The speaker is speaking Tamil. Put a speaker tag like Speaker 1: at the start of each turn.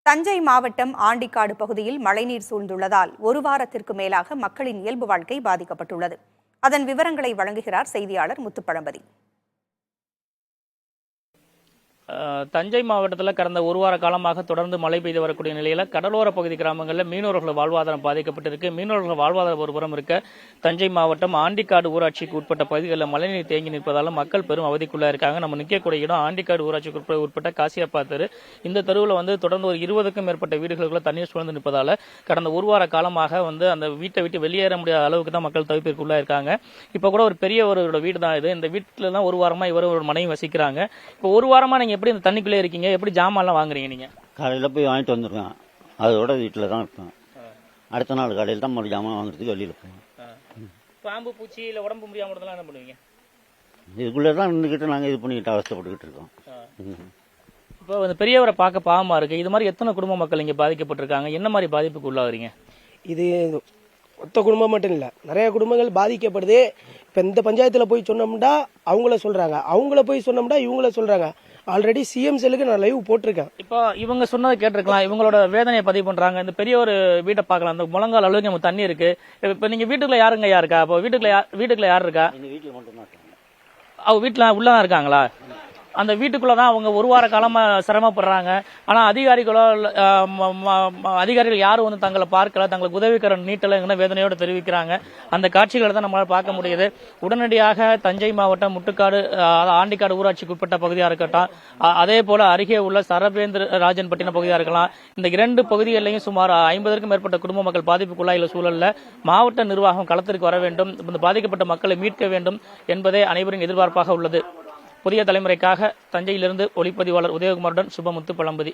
Speaker 1: தஞ்சை மாவட்டம் ஆண்டிக்காடு பகுதியில் மழைநீர் சூழ்ந்துள்ளதால் ஒரு வாரத்திற்கு மேலாக மக்களின் இயல்பு வாழ்க்கை பாதிக்கப்பட்டுள்ளது. அதன் விவரங்களை வழங்குகிறார் செய்தியாளர் முத்துப்பழம்பதி.
Speaker 2: தஞ்சை மாவட்டத்தில் கடந்த ஒரு வார காலமாக தொடர்ந்து மழை பெய்து வரக்கூடிய நிலையில் கடலோர பகுதி கிராமங்களில் மீனவர்கள் வாழ்வாதாரம் பாதிக்கப்பட்டிருக்கு. மீனவர்கள் வாழ்வாதாரம் ஒருபுறம் இருக்க, தஞ்சை மாவட்டம் ஆண்டிக்காடு ஊராட்சிக்கு உட்பட்ட பகுதிகளில் மழைநீர் தேங்கி நிற்பதால் மக்கள் பெரும் அவதிக்குள்ளே இருக்காங்க. நம்ம நிற்கக்கூடிய இடம் ஆண்டிக்காடு ஊராட்சிக்கு உட்பட்ட காசியப்பா தெரு. இந்த தெருவில் தொடர்ந்து ஒரு 20க்கும் மேற்பட்ட வீடுகளுக்குள்ள தண்ணீர் சூழ்ந்து நிற்பதால் கடந்த ஒரு வார காலமாக அந்த வீட்டை விட்டு வெளியேற முடியாத அளவுக்கு தான் மக்கள் தவிப்பிற்குள்ளே இருக்காங்க. இப்போ கூட ஒரு பெரியவரோட வீடு தான் இது. இந்த வீட்டில் தான் ஒரு வாரமாக இவர் ஒரு மனைவி வசிக்கிறாங்க. இப்போ ஒரு வாரமாக நீங்கள் எப்படி இந்த தண்ணிக்குள்ளே இருக்கீங்க? எப்படி ஜாமான்லாம் வாங்குறீங்க? நீங்கள்
Speaker 3: காலையில் போய் வாங்கிட்டு வந்துருக்கேன், அதோட வீட்டில் தான் இருப்பேன். அடுத்த நாள் காலையில் தான் மறுபடியும் ஜாமான் வாங்குறதுக்கு வெளியில் போவேன்.
Speaker 2: பாம்பு பூச்சி இல்லை உடம்பு முடியாமல் என்ன பண்ணுவீங்க?
Speaker 3: இதுக்குள்ளே தான் நின்றுக்கிட்டு நாங்கள் இது பண்ணிக்கிட்டு அவஸ்தைப்பட்டுக்கிட்டு இருக்கோம்.
Speaker 2: இப்போ அந்த பெரியவரை பார்க்க பாவமாக இருக்குது. இது மாதிரி எத்தனை குடும்ப மக்கள் இங்கே பாதிக்கப்பட்டிருக்காங்க? என்ன மாதிரி பாதிப்புக்கு உள்ளாகிறீங்க?
Speaker 4: இது மொத்த குடும்பம் மட்டும் இல்லை, நிறைய குடும்பங்கள் பாதிக்கப்படுது. இப்போ இந்த பஞ்சாயத்தில் போய் சொன்னோம்னா அவங்கள சொல்கிறாங்க, அவங்கள போய் சொன்னோம்னா இவங்கள சொல்கிறாங்க. ஆல்ரெடி சிஎம் செல்லுக்கு நான் லைவ் போட்டிருக்கேன்.
Speaker 2: இப்போ இவங்க சொன்னதை கேட்டிருக்கலாம், இவங்களோட வேதனையை பதிவு பண்ணுறாங்க. இந்த பெரிய ஒரு வீட்டை பார்க்கலாம், அந்த முழங்கால் அளவுக்கு நம்ம தண்ணி இருக்கு. இப்போ நீங்கள் வீட்டுக்குள்ள யாருங்க இருக்கா? இப்போ வீட்டுக்குள்ள யார் இருக்கா? அவங்க வீட்டில் உள்ளதான் இருக்காங்களா? அந்த வீட்டுக்குள்ள தான் அவங்க ஒரு வார காலமாக சிரமப்படுறாங்க. ஆனால் அதிகாரிகள் யாரும் தங்களை பார்க்கல, தங்களுக்கு உதவிக்கர நீட்டல வேதனையோடு தெரிவிக்கிறாங்க. அந்த காட்சிகளை தான் நம்மளால் பார்க்க முடியுது. உடனடியாக தஞ்சை மாவட்டம் முட்டுக்காடு ஆண்டிக்காடு ஊராட்சிக்கு உட்பட்ட பகுதியாக இருக்கட்டும், அதே போல அருகே உள்ள சரபேந்திர ராஜன் பட்டின பகுதியாக இருக்கலாம், இந்த 2 பகுதிகளிலையும் சுமார் 50க்கும் மேற்பட்ட குடும்ப மக்கள் பாதிப்புக்குள்ளாயுள்ள சூழலில் மாவட்ட நிர்வாகம் களத்திற்கு வர வேண்டும், இந்த பாதிக்கப்பட்ட மக்களை மீட்க வேண்டும் என்பதே அனைவரின் எதிர்பார்ப்பாக உள்ளது. புதிய தலைமுறைக்காக தஞ்சையிலிருந்து ஒளிப்பதிவாளர் உதயகுமாருடன் சுபமுத்து பழம்பதி.